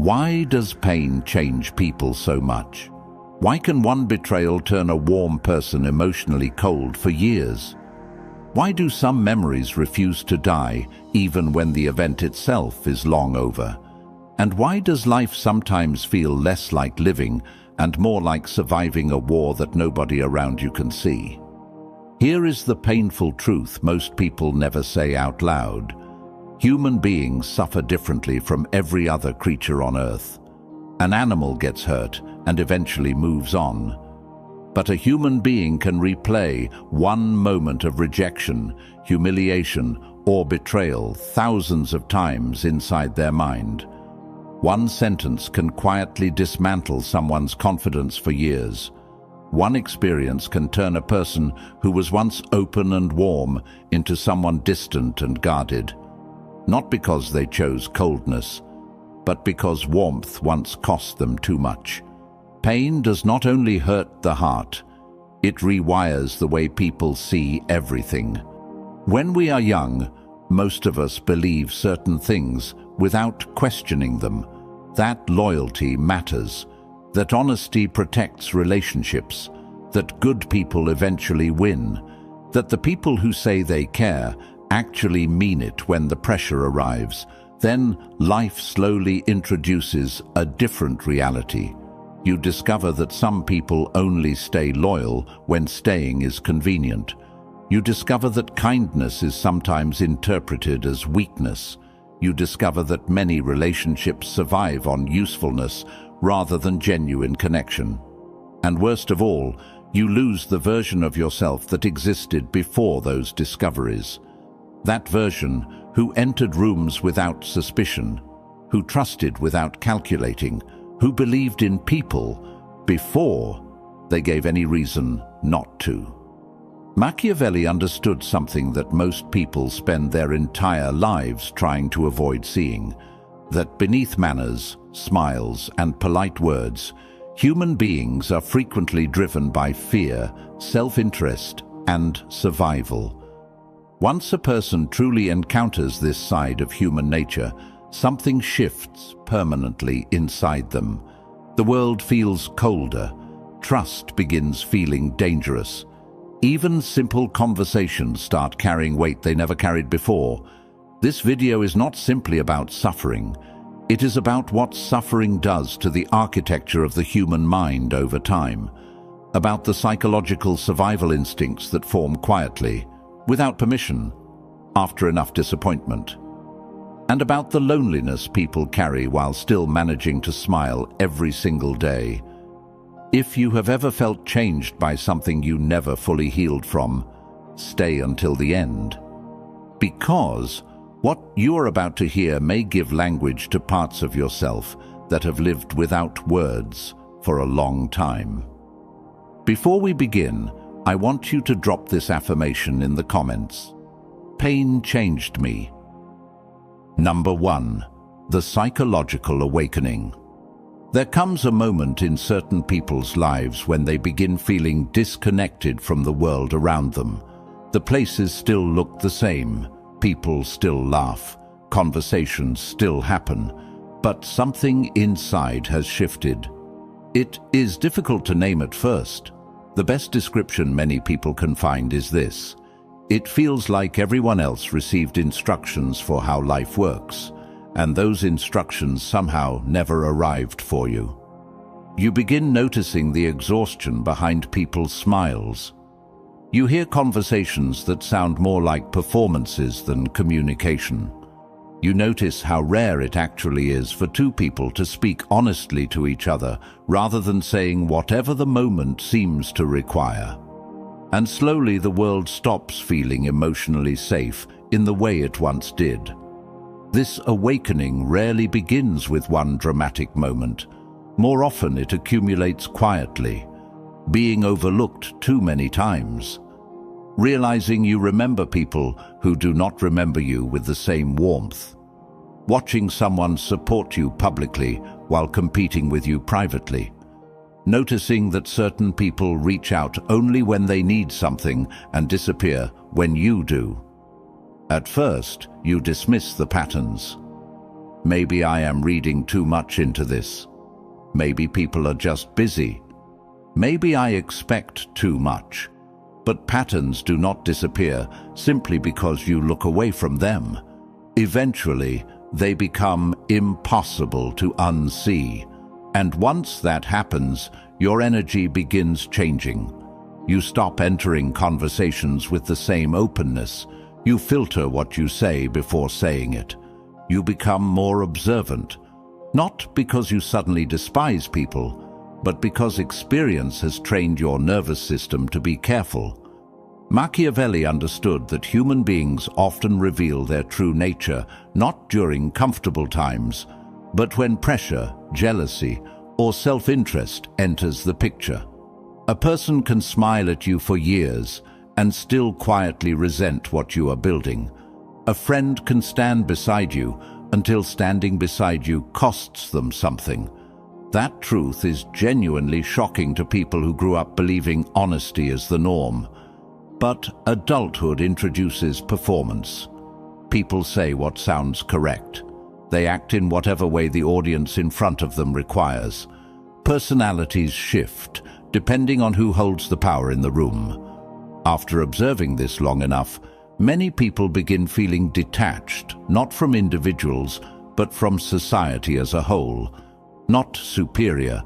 Why does pain change people so much? Why can one betrayal turn a warm person emotionally cold for years? Why do some memories refuse to die even when the event itself is long over? And why does life sometimes feel less like living and more like surviving a war that nobody around you can see? Here is the painful truth most people never say out loud. Human beings suffer differently from every other creature on Earth. An animal gets hurt and eventually moves on. But a human being can replay one moment of rejection, humiliation, or betrayal thousands of times inside their mind. One sentence can quietly dismantle someone's confidence for years. One experience can turn a person who was once open and warm into someone distant and guarded. Not because they chose coldness, but because warmth once cost them too much. Pain does not only hurt the heart, it rewires the way people see everything. When we are young, most of us believe certain things without questioning them. That loyalty matters, that honesty protects relationships, that good people eventually win, that the people who say they care actually mean it when the pressure arrives. Then life slowly introduces a different reality. You discover that some people only stay loyal when staying is convenient. You discover that kindness is sometimes interpreted as weakness. You discover that many relationships survive on usefulness rather than genuine connection. And worst of all, you lose the version of yourself that existed before those discoveries. That version who entered rooms without suspicion, who trusted without calculating, who believed in people before they gave any reason not to. Machiavelli understood something that most people spend their entire lives trying to avoid seeing, that beneath manners, smiles, and polite words, human beings are frequently driven by fear, self-interest, and survival. Once a person truly encounters this side of human nature, something shifts permanently inside them. The world feels colder. Trust begins feeling dangerous. Even simple conversations start carrying weight they never carried before. This video is not simply about suffering. It is about what suffering does to the architecture of the human mind over time, about the psychological survival instincts that form quietly, without permission, after enough disappointment, and about the loneliness people carry while still managing to smile every single day. If you have ever felt changed by something you never fully healed from, stay until the end. Because what you are about to hear may give language to parts of yourself that have lived without words for a long time. Before we begin, I want you to drop this affirmation in the comments. Pain changed me. Number 1. The psychological awakening. There comes a moment in certain people's lives when they begin feeling disconnected from the world around them. The places still look the same, people still laugh, conversations still happen, but something inside has shifted. It is difficult to name at first. The best description many people can find is this: it feels like everyone else received instructions for how life works, and those instructions somehow never arrived for you. You begin noticing the exhaustion behind people's smiles. You hear conversations that sound more like performances than communication. You notice how rare it actually is for two people to speak honestly to each other rather than saying whatever the moment seems to require. And slowly the world stops feeling emotionally safe in the way it once did. This awakening rarely begins with one dramatic moment. More often it accumulates quietly, being overlooked too many times. Realizing you remember people who do not remember you with the same warmth. Watching someone support you publicly while competing with you privately. Noticing that certain people reach out only when they need something and disappear when you do. At first, you dismiss the patterns. Maybe I am reading too much into this. Maybe people are just busy. Maybe I expect too much. But patterns do not disappear simply because you look away from them. Eventually, they become impossible to unsee. And once that happens, your energy begins changing. You stop entering conversations with the same openness. You filter what you say before saying it. You become more observant, not because you suddenly despise people, but because experience has trained your nervous system to be careful. Machiavelli understood that human beings often reveal their true nature not during comfortable times, but when pressure, jealousy, or self-interest enters the picture. A person can smile at you for years and still quietly resent what you are building. A friend can stand beside you until standing beside you costs them something. That truth is genuinely shocking to people who grew up believing honesty is the norm. But adulthood introduces performance. People say what sounds correct. They act in whatever way the audience in front of them requires. Personalities shift, depending on who holds the power in the room. After observing this long enough, many people begin feeling detached, not from individuals, but from society as a whole. Not superior,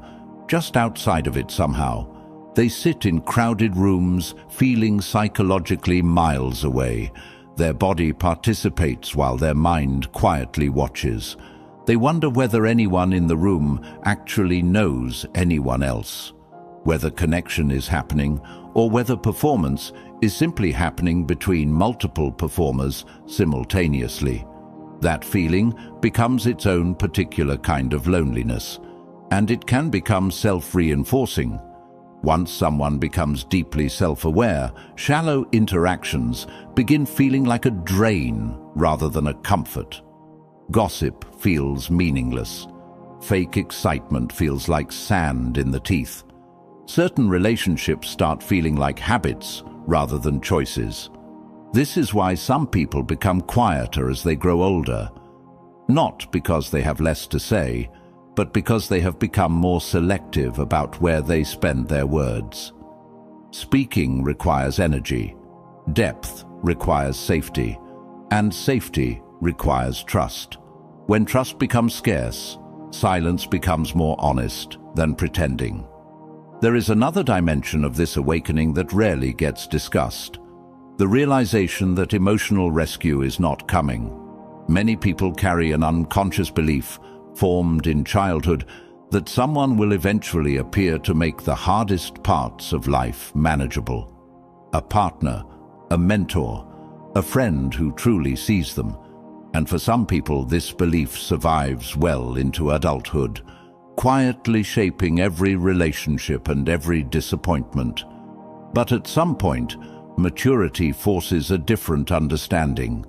just outside of it somehow. They sit in crowded rooms, feeling psychologically miles away. Their body participates while their mind quietly watches. They wonder whether anyone in the room actually knows anyone else, whether connection is happening, or whether performance is simply happening between multiple performers simultaneously. That feeling becomes its own particular kind of loneliness, and it can become self-reinforcing. Once someone becomes deeply self-aware, shallow interactions begin feeling like a drain rather than a comfort. Gossip feels meaningless. Fake excitement feels like sand in the teeth. Certain relationships start feeling like habits rather than choices. This is why some people become quieter as they grow older. Not because they have less to say, but because they have become more selective about where they spend their words. Speaking requires energy, depth requires safety, and safety requires trust. When trust becomes scarce, silence becomes more honest than pretending. There is another dimension of this awakening that rarely gets discussed: the realization that emotional rescue is not coming. Many people carry an unconscious belief, formed in childhood, that someone will eventually appear to make the hardest parts of life manageable. A partner, a mentor, a friend who truly sees them. And for some people, this belief survives well into adulthood, quietly shaping every relationship and every disappointment. But at some point, maturity forces a different understanding.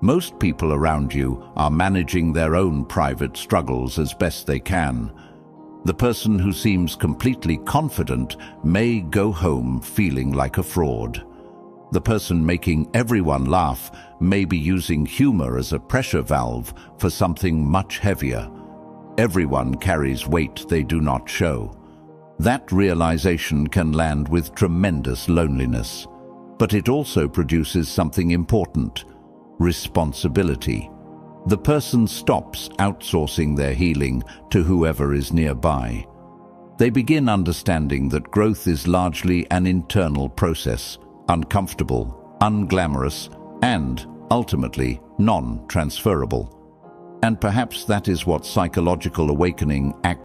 Most people around you are managing their own private struggles as best they can. The person who seems completely confident may go home feeling like a fraud. The person making everyone laugh may be using humor as a pressure valve for something much heavier. Everyone carries weight they do not show. That realization can land with tremendous loneliness, but it also produces something important: responsibility. The person stops outsourcing their healing to whoever is nearby. They begin understanding that growth is largely an internal process, uncomfortable, unglamorous, and ultimately non-transferable. And perhaps that is what psychological awakening actually